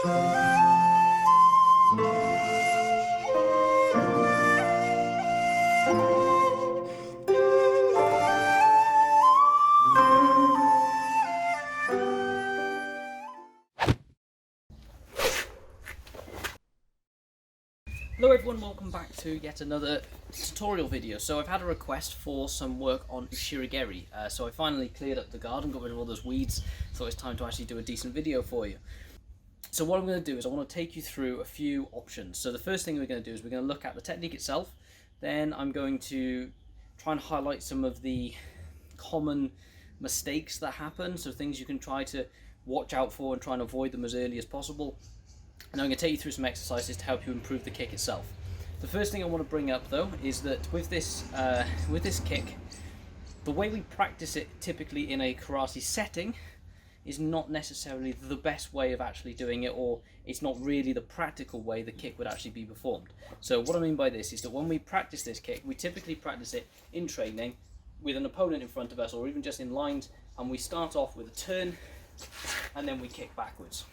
Hello everyone, welcome back to yet another tutorial video. So I've had a request for some work on Ushiro Geri. So I finally cleared up the garden, got rid of all those weeds, so it's time to actually do a decent video for you. So what I'm going to do is I want to take you through a few options. So the first thing we're going to do is we're going to look at the technique itself. Then I'm going to try and highlight some of the common mistakes that happen, so things you can try to watch out for and try and avoid them as early as possible. And I'm going to take you through some exercises to help you improve the kick itself. The first thing I want to bring up though is that with this kick, the way we practice it typically in a karate setting is not necessarily the best way of actually doing it, or it's not really the practical way the kick would actually be performed. So what I mean by this is that when we practice this kick, we typically practice it in training with an opponent in front of us, or even just in lines, and we start off with a turn and then we kick backwards.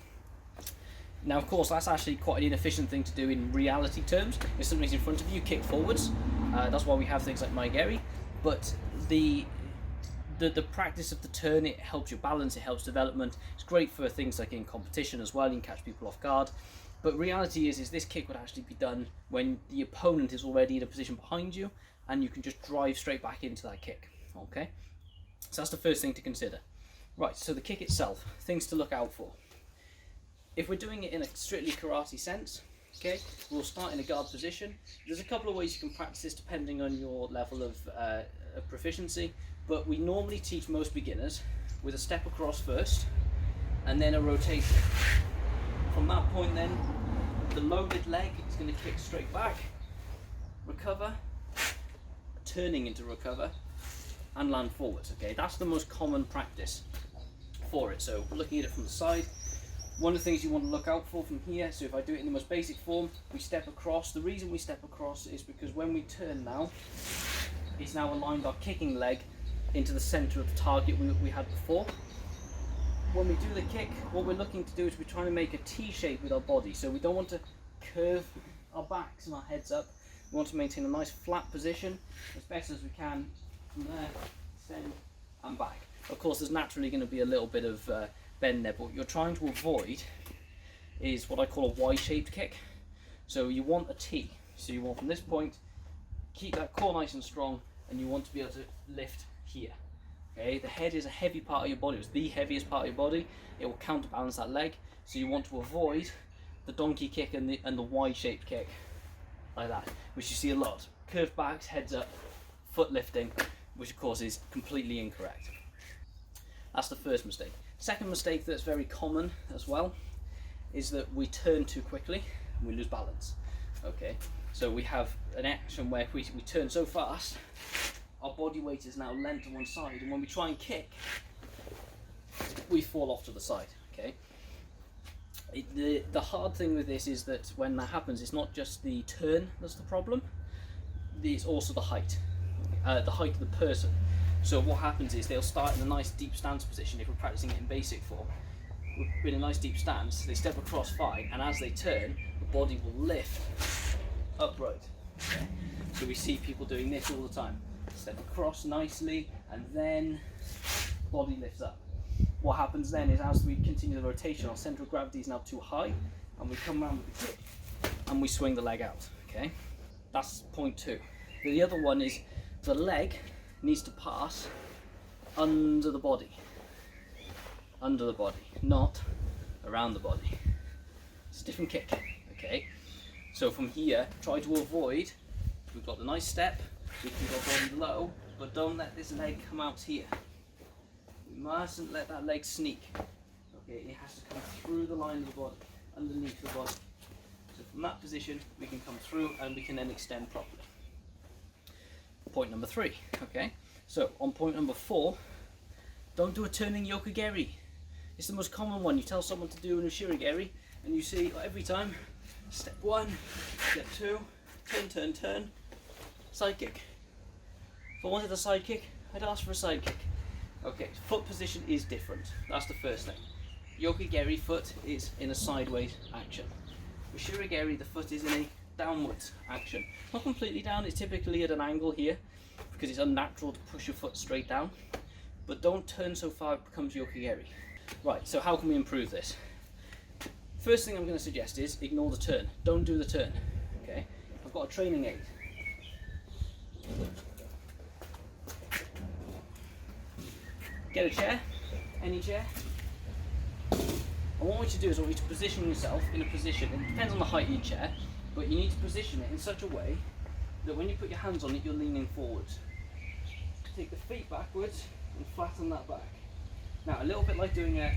Now, of course, that's actually quite an inefficient thing to do in reality terms. If somebody's in front of you, kick forwards. That's why we have things like Geri. But the practice of the turn, it helps your balance, it helps development. It's great for things like in competition as well. You can catch people off guard. But reality is this kick would actually be done when the opponent is already in a position behind you, and you can just drive straight back into that kick. Okay, so that's the first thing to consider. Right, so the kick itself, things to look out for. If we're doing it in a strictly karate sense, okay, we'll start in a guard position. There's a couple of ways you can practice this depending on your level of proficiency, but we normally teach most beginners with a step across first, and then a rotation. From that point then, the loaded leg is going to kick straight back, recover, turning into recover, and land forwards, okay? That's the most common practice for it. So looking at it from the side, one of the things you want to look out for from here, so if I do it in the most basic form, we step across. The reason we step across is because when we turn now, it's now aligned our kicking leg into the center of the target we had before. When we do the kick, what we're looking to do is we're trying to make a T shape with our body. So we don't want to curve our backs and our heads up. We want to maintain a nice flat position as best as we can from there, send and back. Of course, there's naturally going to be a little bit of bend there, but what you're trying to avoid is what I call a Y-shaped kick. So you want a T, so you want from this point, keep that core nice and strong, and you want to be able to lift here. Okay, the head is a heavy part of your body, it's the heaviest part of your body, it will counterbalance that leg, so you want to avoid the donkey kick and the Y-shaped kick, like that, which you see a lot. Curved backs, heads up, foot lifting, which of course is completely incorrect. That's the first mistake. Second mistake that's very common as well is that we turn too quickly and we lose balance. Okay, so we have an action where we turn so fast, our body weight is now lent to one side, and when we try and kick, we fall off to the side. Okay, the hard thing with this is that when that happens, it's not just the turn that's the problem, it's also the height of the person. So what happens is they'll start in a nice deep stance position if we're practicing it in basic form. We're in a nice deep stance, they step across fine, and as they turn, the body will lift upright. Okay? So we see people doing this all the time. Step across nicely, and then body lifts up. What happens then is as we continue the rotation, our centre of gravity is now too high, and we come around with the kick, and we swing the leg out. Okay, that's point two. The other one is the leg needs to pass under the body, not around the body. It's a different kick. Okay, so from here, try to avoid. We've got the nice step. We keep our body low, but don't let this leg come out here. We mustn't let that leg sneak. Okay, it has to come through the line of the body, underneath the body. So from that position, we can come through and we can then extend properly. Point number three. Okay, so on point number four, don't do a turning yoke geri. It's the most common one. You tell someone to do an Ushiro Geri, and you see every time, step one, step two, turn, turn, side kick. If I wanted a side kick, I'd ask for a side kick. Okay, foot position is different. That's the first thing. Ushiro Geri foot is in a sideways action. Ushiro Geri, the foot is in a downwards action. Not completely down, it's typically at an angle here because it's unnatural to push your foot straight down. But don't turn so far it becomes Ushiro Geri. Right, so how can we improve this? First thing I'm going to suggest is ignore the turn. Don't do the turn. Okay? I've got a training aid. Get a chair, any chair. And what I want you to do is I want you to position yourself in a position, it depends on the height of your chair, but you need to position it in such a way that when you put your hands on it, you're leaning forwards. Take the feet backwards and flatten that back. Now, a little bit like doing a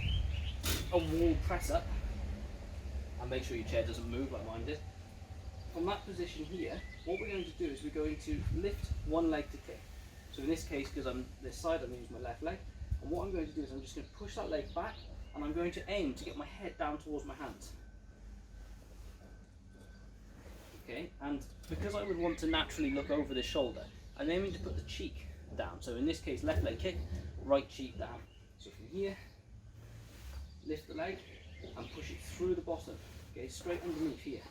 wall press up, and make sure your chair doesn't move like mine did. From that position here, what we're going to do is we're going to lift one leg to kick. So in this case, because I'm this side, I'm going to use my left leg. And what I'm going to do is I'm just going to push that leg back, and I'm going to aim to get my head down towards my hands. Okay, and because I would want to naturally look over the shoulder, I'm aiming to put the cheek down. So in this case, left leg kick, right cheek down. So from here, lift the leg and push it through the bottom. Okay, straight underneath here.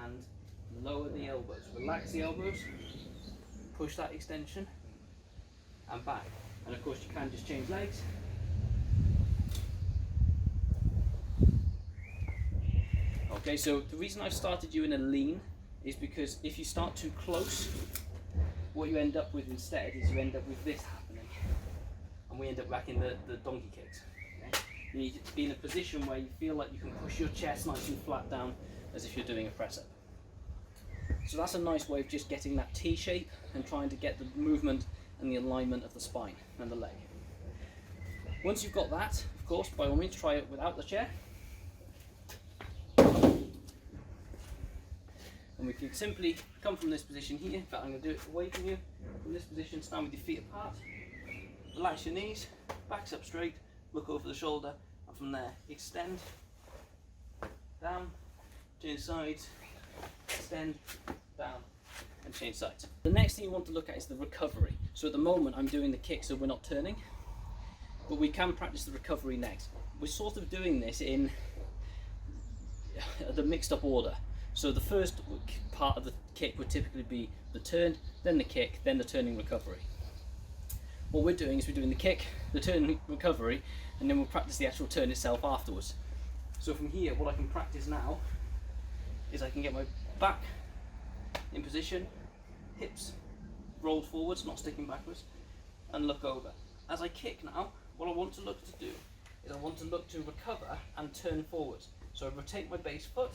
And lower the elbows. Relax the elbows, push that extension, and back. And of course you can just change legs. Okay, so the reason I've started you in a lean is because if you start too close, what you end up with instead is you end up with this happening. And we end up back in the donkey kicks. Okay? You need to be in a position where you feel like you can push your chest nice and flat down as if you're doing a press up. So that's a nice way of just getting that T shape and trying to get the movement and the alignment of the spine and the leg. Once you've got that, of course, by all means try it without the chair. And we can simply come from this position here. In fact, I'm going to do it away from you. From this position, stand with your feet apart. Relax your knees, backs up straight, look over the shoulder, and from there, extend, down, change sides, extend, down, and change sides. The next thing you want to look at is the recovery. So at the moment I'm doing the kick so we're not turning, but we can practice the recovery next. We're sort of doing this in the mixed up order. So the first part of the kick would typically be the turn, then the kick, then the turning recovery. What we're doing is we're doing the kick, the turn recovery, and then we'll practice the actual turn itself afterwards. So from here, what I can practice now is I can get my back in position, hips rolled forwards, not sticking backwards, and look over. As I kick now, what I want to look to do is I want to look to recover and turn forwards. So I rotate my base foot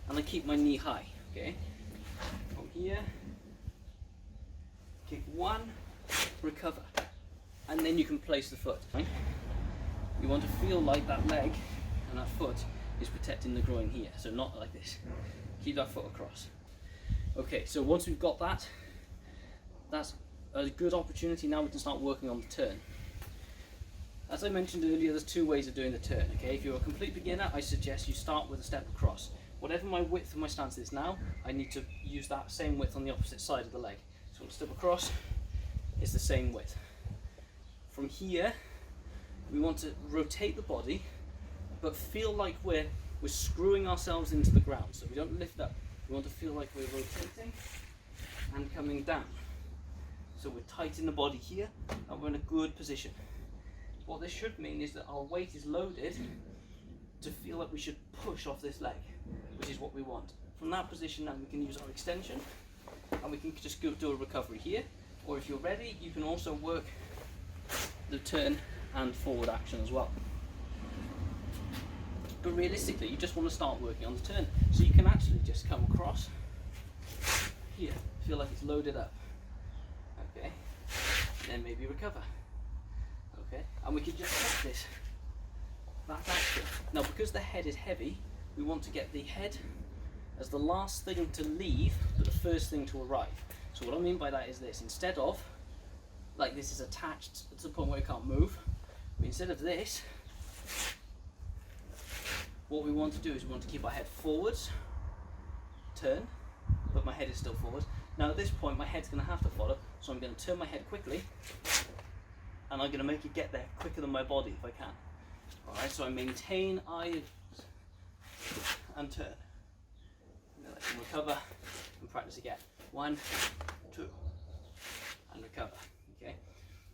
and I keep my knee high. Okay, from here, kick one, recover, and then you can place the foot. You want to feel like that leg and that foot is protecting the groin here, so not like this. Keep that foot across. Okay, so once we've got that, that's a good opportunity. Now we can start working on the turn. As I mentioned earlier, there's two ways of doing the turn. Okay, if you're a complete beginner, I suggest you start with a step across. Whatever my width of my stance is now, I need to use that same width on the opposite side of the leg. So when I step across, it's the same width. From here, we want to rotate the body, but feel like we're screwing ourselves into the ground. So we don't lift up. We want to feel like we're rotating and coming down. So we're tight in the body here, and we're in a good position. What this should mean is that our weight is loaded to feel like we should push off this leg, which is what we want. From that position now we can use our extension, and we can just go do a recovery here, or if you're ready, you can also work the turn and forward action as well. But realistically, you just want to start working on the turn. So you can actually just come across here, feel like it's loaded up. Okay, then maybe recover. Okay, and we can just practice that action. Now, because the head is heavy, we want to get the head as the last thing to leave, but the first thing to arrive. So what I mean by that is this: instead of like this is attached to the point where it can't move, instead of this, what we want to do is we want to keep our head forwards, turn, but my head is still forward. Now at this point my head's going to have to follow, so I'm going to turn my head quickly, and I'm going to make it get there quicker than my body if I can. Alright, so I maintain I and turn. And then I can recover and practice again. 1, 2, and recover. Okay.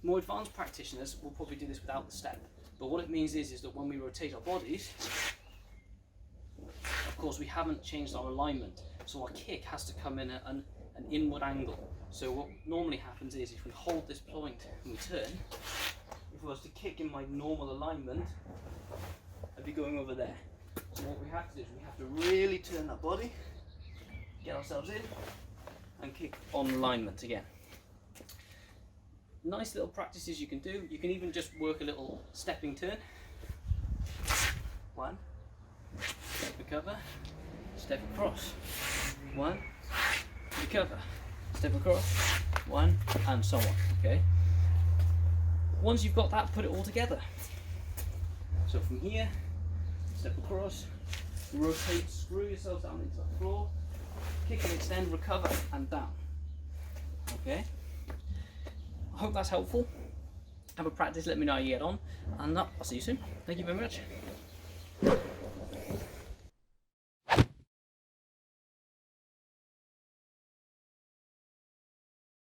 More advanced practitioners will probably do this without the step. But what it means is that when we rotate our bodies, of course we haven't changed our alignment. So our kick has to come in at an inward angle. So what normally happens is if we hold this point and we turn, if I was to kick in my normal alignment, I'd be going over there. So what we have to do is we have to really turn that body, get ourselves in, and kick on alignment again. Nice little practices you can do. You can even just work a little stepping turn. 1, step recover, step across. 1, recover, step across. 1, and so on. Okay. Once you've got that, put it all together. So from here, step across, rotate, screw yourself down into the floor, kick and extend, recover, and down. Okay. I hope that's helpful. Have a practice, let me know how you get on, and I'll see you soon. Thank you very much.